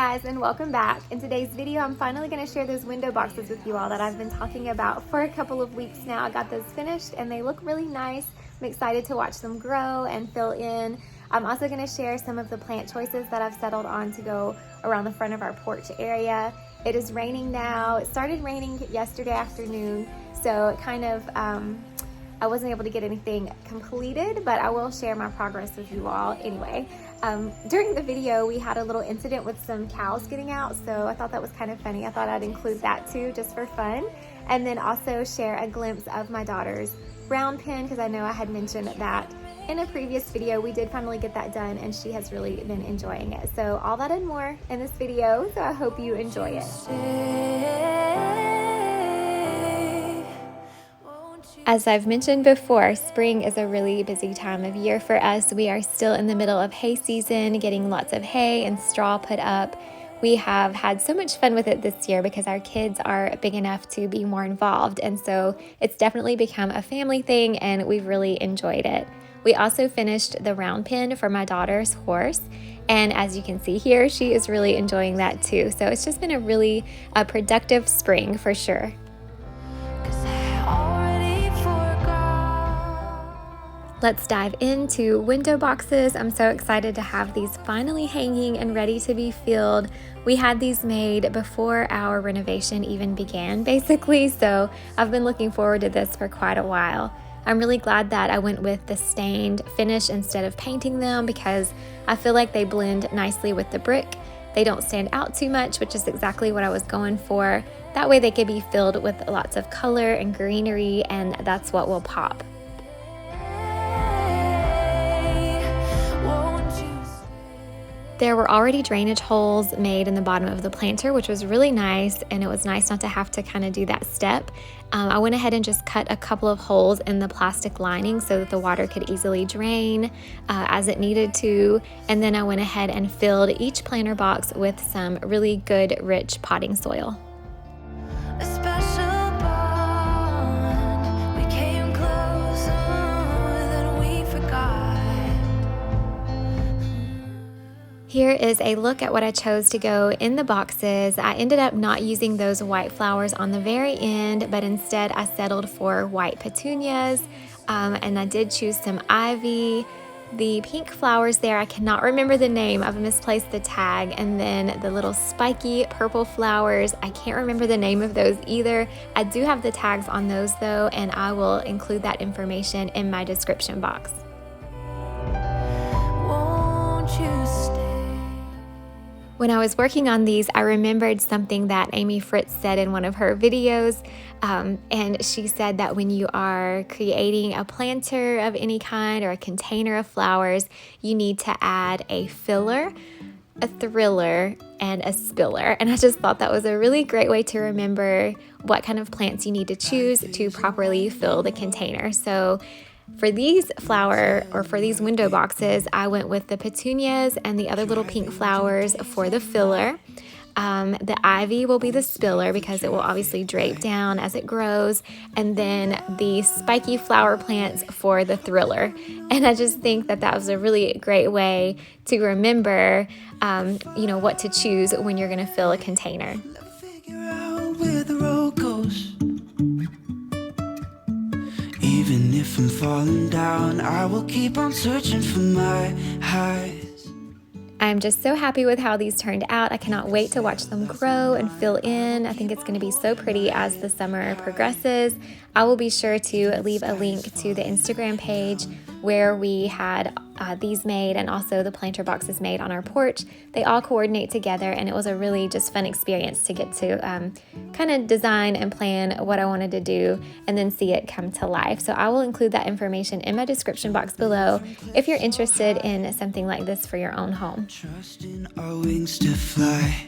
guys, and welcome back. In today's video, I'm finally going to share those window boxes with you all that I've been talking about for a couple of weeks now. I got those finished and they look really nice. I'm excited to watch them grow and fill in. I'm also going to share some of the plant choices that I've settled on to go around the front of our porch area. It is raining now. It started raining yesterday afternoon, so it kind of I wasn't able to get anything completed, but I will share my progress with you all anyway. During the video, we had a little incident with some cows getting out, so I thought that was kind of funny. I thought I'd include that too, just for fun. And then also share a glimpse of my daughter's brown pen, because I know I had mentioned that in a previous video. We did finally get that done, and she has really been enjoying it. So all that and more in this video, so I hope you enjoy it. As I've mentioned before, spring is a really busy time of year for us. We are still in the middle of hay season, getting lots of hay and straw put up. We have had so much fun with it this year because our kids are big enough to be more involved, and so it's definitely become a family thing, and we've really enjoyed it. We also finished the round pen for my daughter's horse, and as you can see here, she is really enjoying that too. So it's just been a really productive spring for sure. Let's dive into window boxes. I'm so excited to have these finally hanging and ready to be filled. We had these made before our renovation even began, basically, so I've been looking forward to this for quite a while. I'm really glad that I went with the stained finish instead of painting them because I feel like they blend nicely with the brick. They don't stand out too much, which is exactly what I was going for. That way they could be filled with lots of color and greenery, and that's what will pop. There were already drainage holes made in the bottom of the planter, which was really nice, and it was nice not to have to kind of do that step. I went ahead and just cut a couple of holes in the plastic lining so that the water could easily drain as it needed to, and then I went ahead and filled each planter box with some really good, rich potting soil. Here is a look at what I chose to go in the boxes. I ended up not using those white flowers on the very end, but instead I settled for white petunias, and I did choose some ivy. The pink flowers there, I cannot remember the name. I've misplaced the tag. And then the little spiky purple flowers, I can't remember the name of those either. I do have the tags on those though, and I will include that information in my description box. Won't you stay? When I was working on these, I remembered something that Amy Fritz said in one of her videos, and she said that when you are creating a planter of any kind or a container of flowers, you need to add a filler, a thriller, and a spiller. And I just thought that was a really great way to remember what kind of plants you need to choose to properly fill the container. So for these window boxes, I went with the petunias and the other little pink flowers for the filler. The ivy will be the spiller because it will obviously drape down as it grows, and then the spiky flower plants for the thriller. And I just think that that was a really great way to remember, what to choose when you're going to fill a container. Even if I'm falling down, I will keep on searching for my highs. I'm just so happy with how these turned out. I cannot wait to watch them grow and fill in. I think it's going to be so pretty as the summer progresses. I will be sure to leave a link to the Instagram page where we had these made, and also the planter boxes made on our porch. They all coordinate together, and it was a really just fun experience to get to kind of design and plan what I wanted to do and then see it come to life. So I will include that information in my description box below if you're interested in something like this for your own home. Trusting our wings to fly.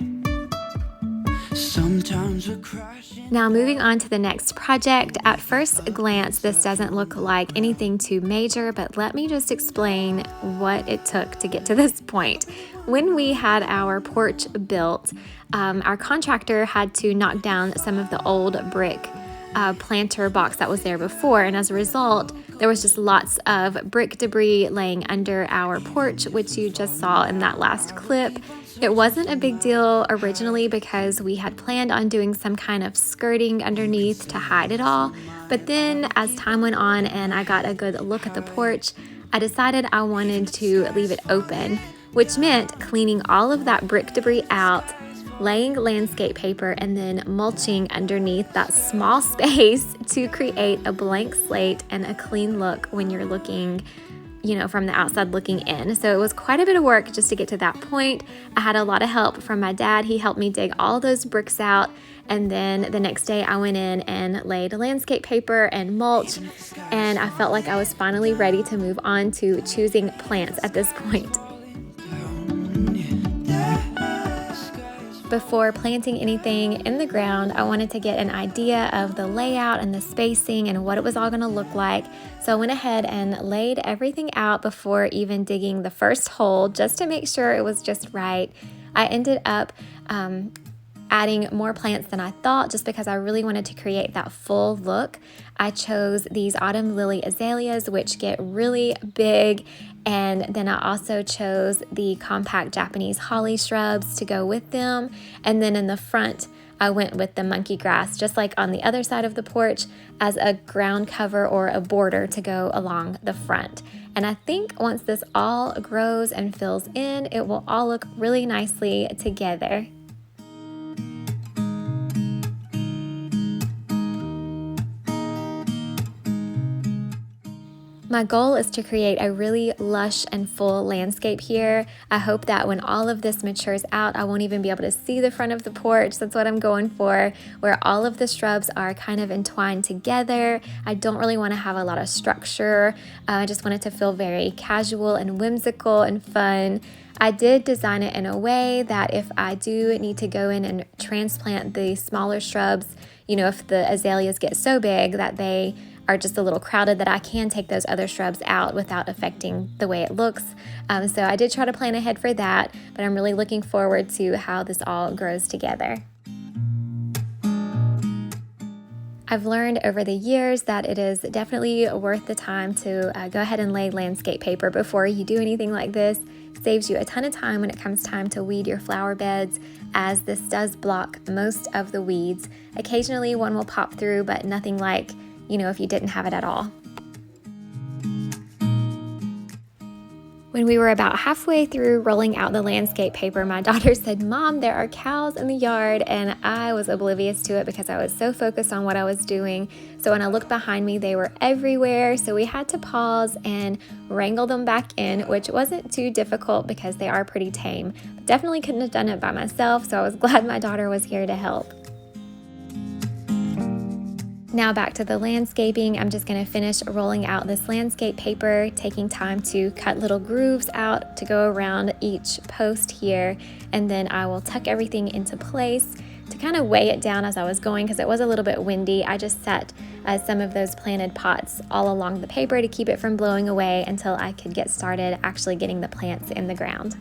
Now moving on to the next project. At first glance, this doesn't look like anything too major, but let me just explain what it took to get to this point. When we had our porch built, our contractor had to knock down some of the old brick planter box that was there before, and as a result, there was just lots of brick debris laying under our porch, which you just saw in that last clip. It wasn't a big deal originally because we had planned on doing some kind of skirting underneath to hide it all. But then as time went on and I got a good look at the porch, I decided I wanted to leave it open, which meant cleaning all of that brick debris out, laying landscape paper, and then mulching underneath that small space to create a blank slate and a clean look when you're looking, from the outside looking in. So it was quite a bit of work just to get to that point. I had a lot of help from my dad. He helped me dig all those bricks out. And then the next day I went in and laid landscape paper and mulch. And I felt like I was finally ready to move on to choosing plants at this point. Before planting anything in the ground, I wanted to get an idea of the layout and the spacing and what it was all going to look like. So I went ahead and laid everything out before even digging the first hole just to make sure it was just right. I ended up adding more plants than I thought just because I really wanted to create that full look. I chose these autumn lily azaleas, which get really big, and then I also chose the compact Japanese holly shrubs to go with them. And then in the front, I went with the monkey grass, just like on the other side of the porch, as a ground cover or a border to go along the front. And I think once this all grows and fills in, it will all look really nicely together. My goal is to create a really lush and full landscape here. I hope that when all of this matures out, I won't even be able to see the front of the porch. That's what I'm going for, where all of the shrubs are kind of entwined together. I don't really want to have a lot of structure. I just want it to feel very casual and whimsical and fun. I did design it in a way that if I do need to go in and transplant the smaller shrubs, if the azaleas get so big that they are just a little crowded, that I can take those other shrubs out without affecting the way it looks. So I did try to plan ahead for that, but I'm really looking forward to how this all grows together. I've learned over the years that it is definitely worth the time to go ahead and lay landscape paper before you do anything like this. It saves you a ton of time when it comes time to weed your flower beds, as this does block most of the weeds. Occasionally one will pop through, but nothing like if you didn't have it at all. When we were about halfway through rolling out the landscape paper, my daughter said, "Mom, there are cows in the yard," and I was oblivious to it because I was so focused on what I was doing. So when I looked behind me, they were everywhere, so we had to pause and wrangle them back in, which wasn't too difficult because they are pretty tame. But definitely couldn't have done it by myself, so I was glad my daughter was here to help. Now back to the landscaping. I'm just going to finish rolling out this landscape paper, taking time to cut little grooves out to go around each post here, and then I will tuck everything into place. To kind of weigh it down as I was going, because it was a little bit windy, I just set some of those planted pots all along the paper to keep it from blowing away until I could get started actually getting the plants in the ground.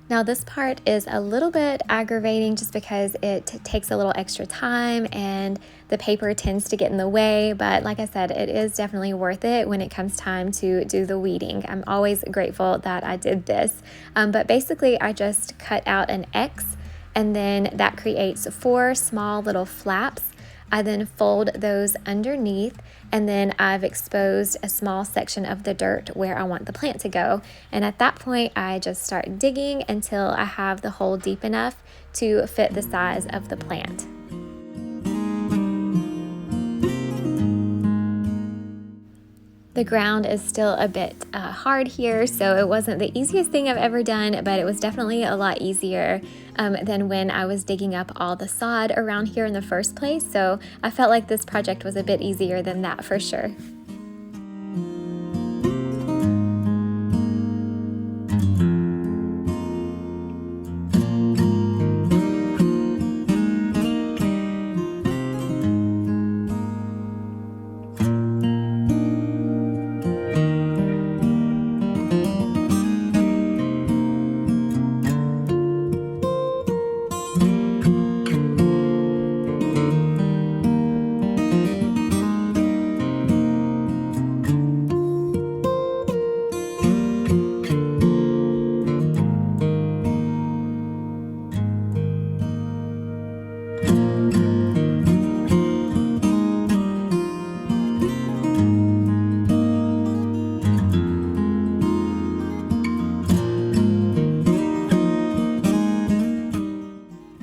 Now this part is a little bit aggravating just because it takes a little extra time and the paper tends to get in the way, but like I said, it is definitely worth it when it comes time to do the weeding. I'm always grateful that I did this, but basically I just cut out an X, and then that creates 4 small little flaps. I then fold those underneath, and then I've exposed a small section of the dirt where I want the plant to go. And at that point, I just start digging until I have the hole deep enough to fit the size of the plant. The ground is still a bit hard here, so it wasn't the easiest thing I've ever done, but it was definitely a lot easier than when I was digging up all the sod around here in the first place. So I felt like this project was a bit easier than that for sure.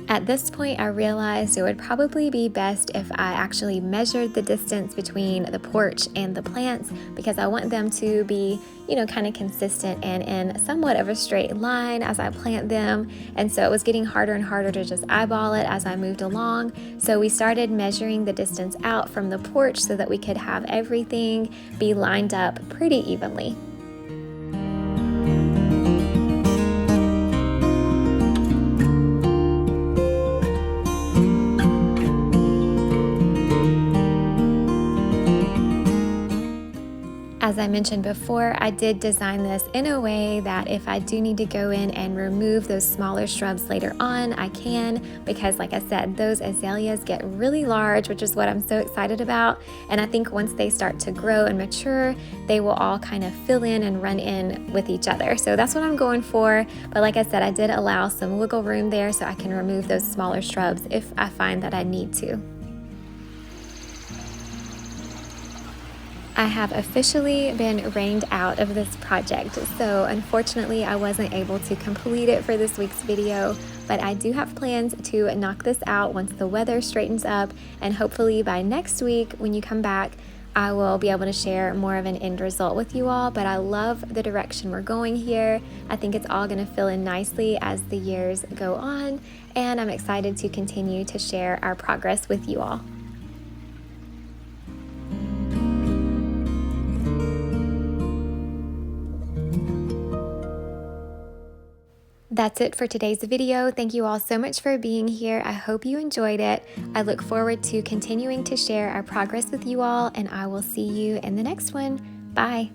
At this point, I realized it would probably be best if I actually measured the distance between the porch and the plants, because I want them to be, kind of consistent and in somewhat of a straight line as I plant them. And so it was getting harder and harder to just eyeball it as I moved along. So we started measuring the distance out from the porch so that we could have everything be lined up pretty evenly. As I mentioned before, I did design this in a way that if I do need to go in and remove those smaller shrubs later on, I can, because like I said, those azaleas get really large, which is what I'm so excited about. And I think once they start to grow and mature, they will all kind of fill in and run in with each other. So that's what I'm going for. But like I said, I did allow some wiggle room there so I can remove those smaller shrubs if I find that I need to. I have officially been rained out of this project, so unfortunately I wasn't able to complete it for this week's video, but I do have plans to knock this out once the weather straightens up, and hopefully by next week when you come back, I will be able to share more of an end result with you all. But I love the direction we're going here. I think it's all going to fill in nicely as the years go on, and I'm excited to continue to share our progress with you all. That's it for today's video. Thank you all so much for being here. I hope you enjoyed it. I look forward to continuing to share our progress with you all, and I will see you in the next one. Bye.